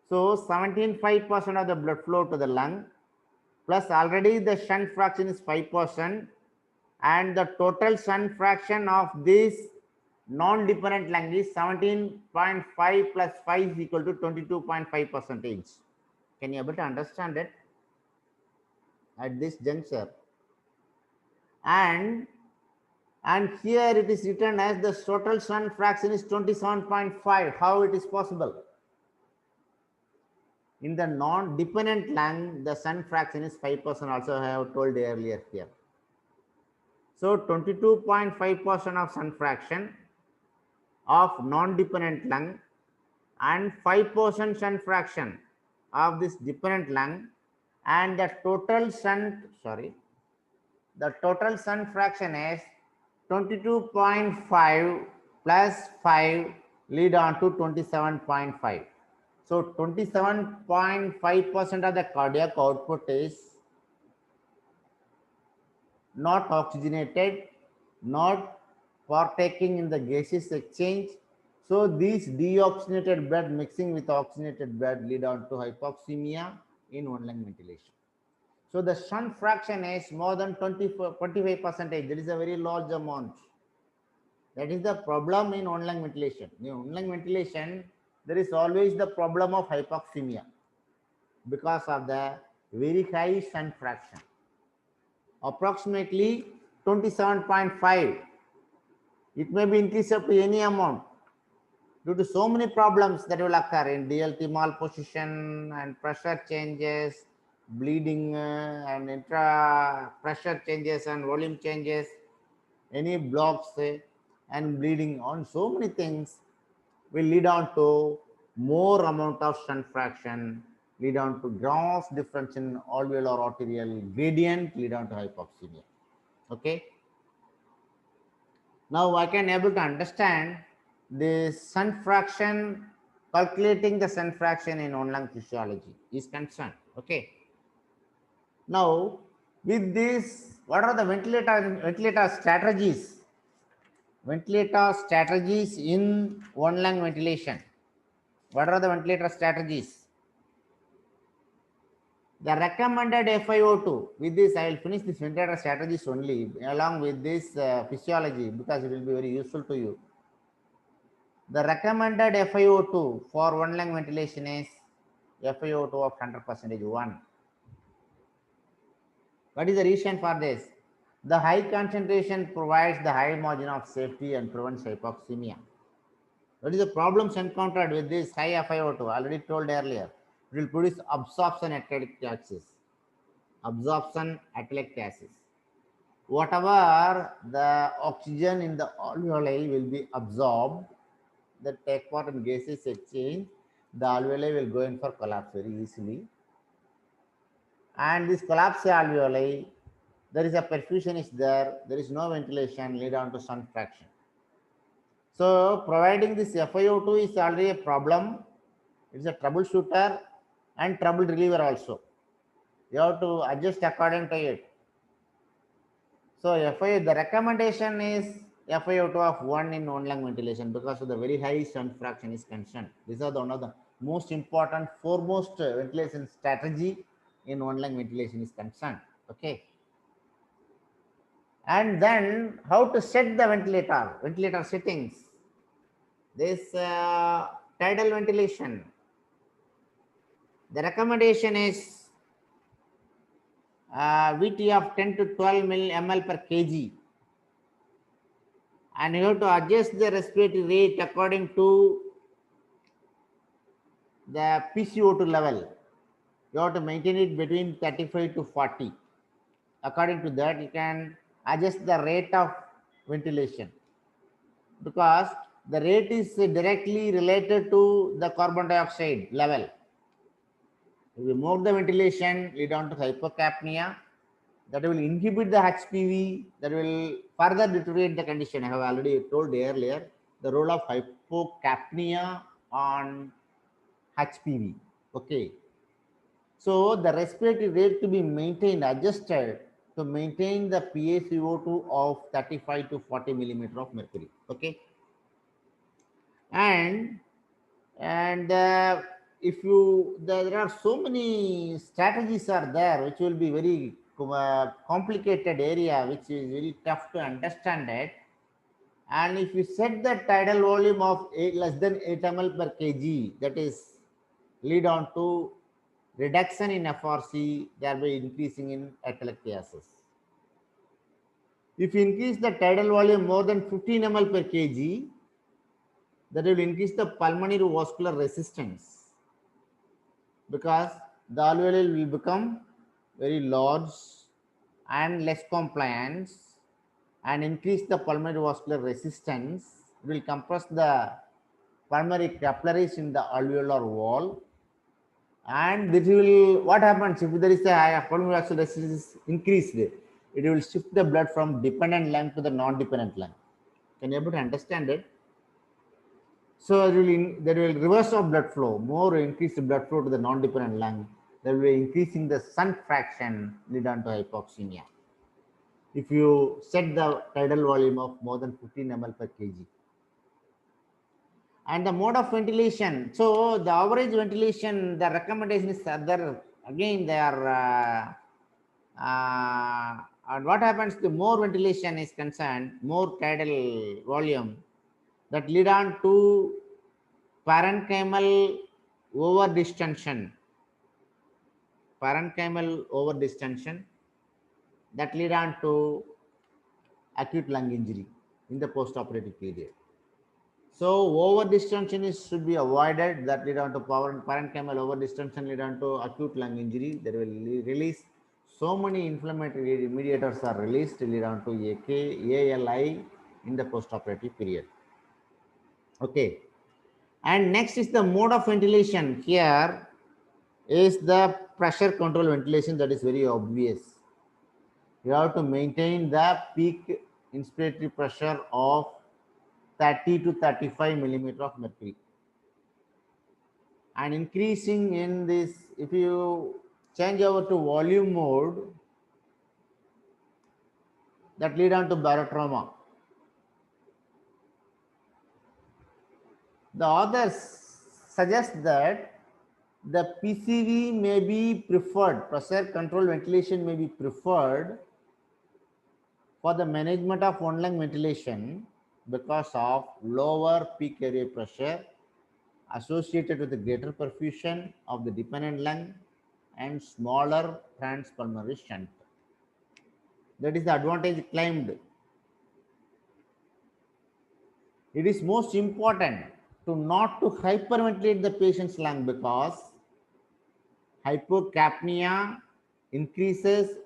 Speaker 1: So 17.5% of the blood flow to the lung, plus already the shunt fraction is 5%, and the total shunt fraction of this non-dependent lung is 17.5 plus 5 is equal to 22.5%. Can you able to understand it at this juncture? And here it is written as the total shunt fraction is 27.5. How it is possible? In the non-dependent lung, the shunt fraction is 5%, also I have told earlier here. So 22.5% of shunt fraction of non-dependent lung and 5% shunt fraction of this dependent lung, and the total shunt fraction is 22.5 plus 5 lead on to 27.5. So 27.5% of the cardiac output is not oxygenated, not partaking in the gaseous exchange. So these deoxygenated blood mixing with oxygenated blood lead on to hypoxemia in one lung ventilation. So the shunt fraction is more than 25%. That is a very large amount. That is the problem in one lung ventilation. In one lung ventilation, there is always the problem of hypoxemia because of the very high shunt fraction. Approximately 27.5. It may be increased up to any amount due to so many problems that will occur in DLT malposition and pressure changes, bleeding and intra pressure changes and volume changes, any blocks and bleeding on, so many things will lead on to more amount of shunt fraction, lead on to gross difference in alveolar arterial gradient, lead on to hypoxemia. Okay. Now I can able to understand the shunt fraction, calculating the shunt fraction in one lung physiology is concerned. Okay. Now with this, what are the ventilator strategies? Ventilator strategies in one lung ventilation. What are the ventilator strategies? The recommended FiO2, with this I will finish this ventilator strategies only along with this physiology, because it will be very useful to you. The recommended FiO2 for one lung ventilation is FiO2 of 100% 1. What is the reason for this? The high concentration provides the high margin of safety and prevents hypoxemia. What is the problems encountered with this high FiO2? Already told earlier. It will produce absorption atelectasis. Absorption atelectasis. Whatever the oxygen in the alveoli will be absorbed, that take part in gases exchange, the alveoli will go in for collapse very easily. And this collapse alveoli, there is a perfusion is there is no ventilation, lead on to shunt fraction. So providing this FiO2 is already a problem. It's a troubleshooter and trouble reliever also. You have to adjust according to it. So the recommendation is FiO2 of 1 in one lung ventilation because of the very high shunt fraction is concerned. These are one of the most important, foremost ventilation strategy in one lung ventilation is concerned. Okay. And then how to set the ventilator settings. This tidal ventilation. The recommendation is VT of 10 to 12 ml per kg. And you have to adjust the respiratory rate according to the PCO2 level. You have to maintain it between 35 to 40. According to that, you can adjust the rate of ventilation because the rate is directly related to the carbon dioxide level. If you move the ventilation, lead on to hypocapnia, that will inhibit the HPV, that will further deteriorate the condition. I have already told earlier the role of hypocapnia on HPV. Okay. So the respiratory rate to be maintained, adjusted to maintain the PaCO2 of 35 to 40 millimeter of mercury. Okay. And if you there are so many strategies are there which will be very complicated area which is very tough to understand it. And if you set the tidal volume of less than 8 ml per kg, that is lead on to reduction in FRC, thereby increasing in atelectasis. If you increase the tidal volume more than 15 ml per kg, that will increase the pulmonary vascular resistance because the alveoli will become very large and less compliance and increase the pulmonary vascular resistance. It will compress the pulmonary capillaries in the alveolar wall. And this will, what happens if there is a high pulmonary vascular resistance increased, it will shift the blood from dependent lung to the non-dependent lung. Can you able to understand it? So there will reverse of blood flow, more increased blood flow to the non-dependent lung. There will be increasing the shunt fraction, lead on to hypoxemia. If you set the tidal volume of more than 15 ml per kg. And the mode of ventilation. So the average ventilation, the recommendation is other, again they are, and what happens, the more ventilation is concerned, more tidal volume, that lead on to parenchymal overdistension. Parenchymal overdistension, that lead on to acute lung injury in the post-operative period. So overdistension should be avoided. That lead on to parenchymal overdistension, lead on to acute lung injury. That will release so many inflammatory mediators are released, lead on to AK, ALI in the post-operative period. Okay. And next is the mode of ventilation. Here is the pressure control ventilation, that is very obvious. You have to maintain the peak inspiratory pressure of 30 to 35 millimeter of mercury. And increasing in this, if you change over to volume mode, that lead on to barotrauma. The authors suggest that the PCV may be preferred, pressure control ventilation may be preferred for the management of one lung ventilation because of lower peak area pressure associated with the greater perfusion of the dependent lung and smaller transpulmonary shunt. That is the advantage claimed. It is most important not to hyperventilate the patient's lung, because hypocapnia increases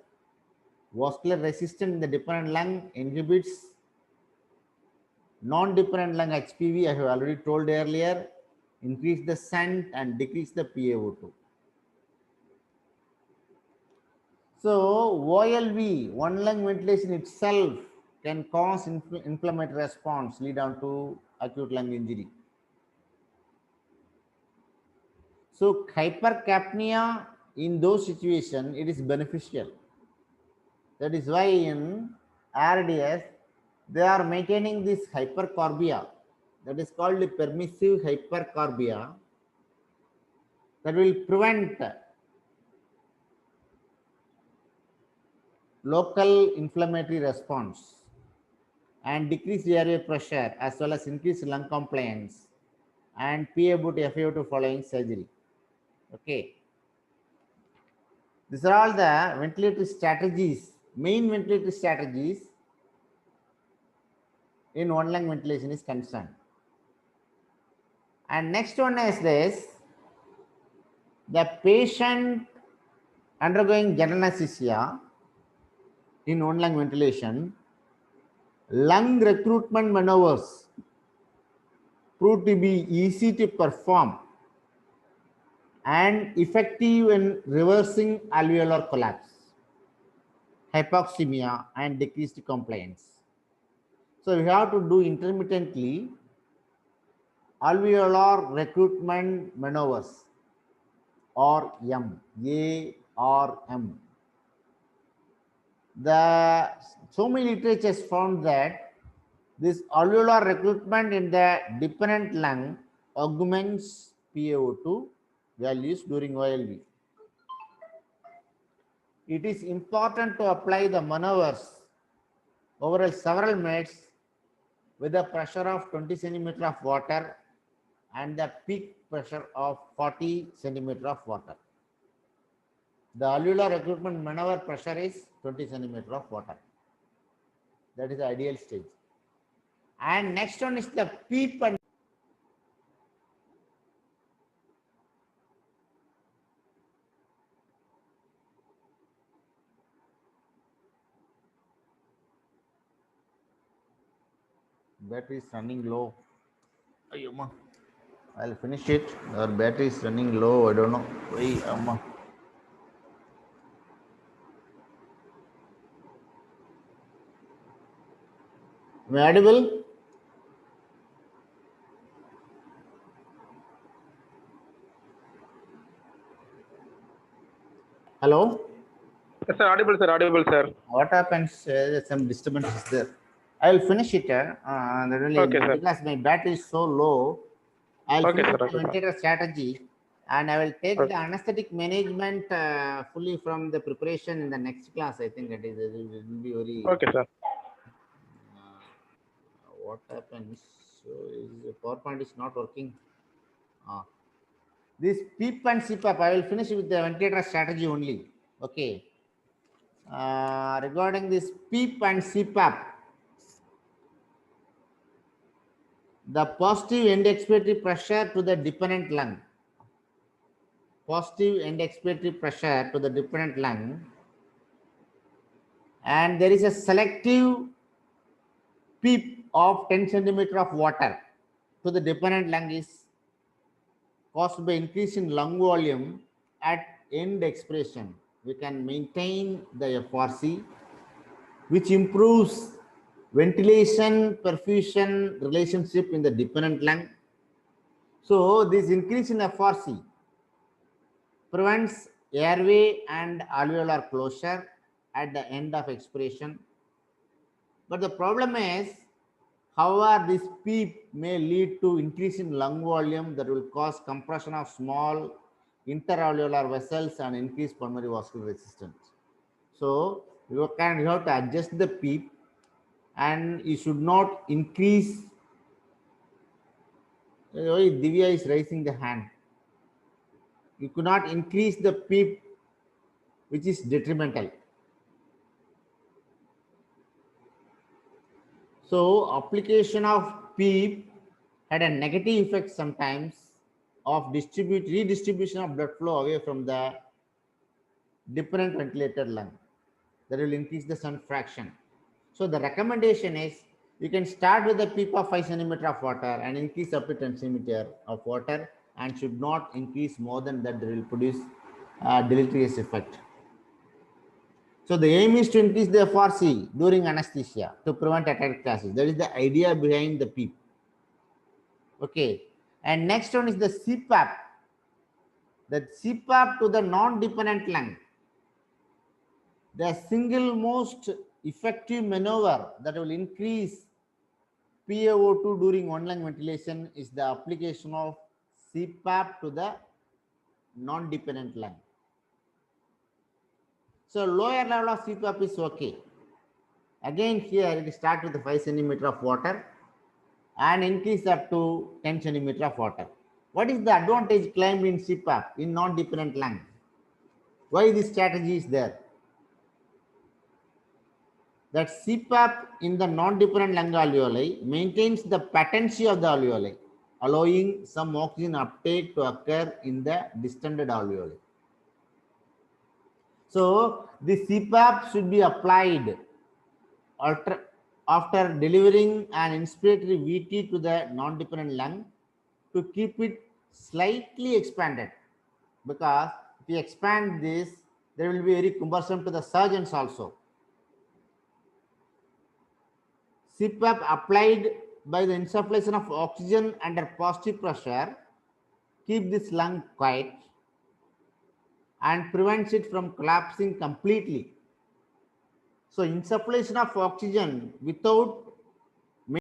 Speaker 1: vascular resistance in the dependent lung, inhibits non-dependent lung HPV, I have already told earlier, increase the shunt and decrease the PaO2. So OLV, one lung ventilation itself, can cause inflammatory response, lead on to acute lung injury. So hypercapnia, in those situations, it is beneficial. That is why in RDS, they are maintaining this hypercarbia, that is called the permissive hypercarbia, that will prevent local inflammatory response and decrease the airway pressure, as well as increase lung compliance and PaO2 FiO2 following surgery. Okay. These are all the ventilatory strategies, main ventilatory strategies in one lung ventilation is concerned. And next one is this: the patient undergoing general anesthesia in one lung ventilation, lung recruitment maneuvers prove to be easy to perform and effective in reversing alveolar collapse, hypoxemia, and decreased compliance. So we have to do intermittently alveolar recruitment maneuvers, or ARM. The so many literatures found that this alveolar recruitment in the dependent lung augments PaO2 values during OLV. It is important to apply the maneuvers over several minutes with a pressure of 20 centimeter of water and the peak pressure of 40 centimeter of water. The alveolar recruitment maneuver pressure is 20 centimeter of water. That is the ideal stage. And next one is the PEEP and battery is running low. I'll finish it. Our battery is running low. I don't know. Am I audible? Hello?
Speaker 2: Yes, sir. Audible, sir. Audible, sir.
Speaker 1: What happens? Some disturbance is there. I will finish it.
Speaker 2: Okay, sir.
Speaker 1: Because my battery is so low. I'll
Speaker 2: Okay,
Speaker 1: finish
Speaker 2: sir.
Speaker 1: the
Speaker 2: Okay, sir.
Speaker 1: ventilator strategy, and I will take
Speaker 2: Okay.
Speaker 1: the anesthetic management fully from the preparation in the next class. I think it will be very.
Speaker 2: Okay, sir.
Speaker 1: What happens? So is the PowerPoint is not working. This PEEP and CPAP, I will finish with the ventilator strategy only. Okay. Regarding this PEEP and CPAP, the positive end expiratory pressure to the dependent lung. Positive end expiratory pressure to the dependent lung. And there is a selective PEEP of 10 centimeter of water to the dependent lung is caused by increase in lung volume at end expiration. We can maintain the FRC, which improves ventilation-perfusion relationship in the dependent lung. So this increase in FRC prevents airway and alveolar closure at the end of expiration. But the problem is, however, this PEEP may lead to increase in lung volume that will cause compression of small interalveolar vessels and increase pulmonary vascular resistance. So you have to adjust the PEEP, and you should not increase. Divya is raising the hand. You could not increase the PEEP, which is detrimental. So application of PEEP had a negative effect sometimes of redistribution of blood flow away from the dependent ventilator lung. That will increase the Shunt fraction. So the recommendation is you can start with a PEEP of 5 centimeter of water and increase up to 10 centimeter of water, and should not increase more than that. They will produce deleterious effect. So the aim is to increase the FRC during anesthesia to prevent ataxia. That is the idea behind the PEEP. Okay. And next one is the CPAP. That CPAP to the non-dependent lung. The single most effective maneuver that will increase PaO2 during one-lung ventilation is the application of CPAP to the non-dependent lung. So lower level of CPAP is okay. Again here it starts with 5 centimeter of water and increase up to 10 centimeter of water. What is the advantage claimed in CPAP in non-dependent lung? Why this strategy is there? That CPAP in the non-dependent lung alveoli maintains the patency of the alveoli, allowing some oxygen uptake to occur in the distended alveoli. So the CPAP should be applied after delivering an inspiratory VT to the non-dependent lung to keep it slightly expanded, because if you expand this, there will be very cumbersome to the surgeons also. CPAP applied by the insufflation of oxygen under positive pressure keep this lung quiet and prevents it from collapsing completely. So insufflation of oxygen without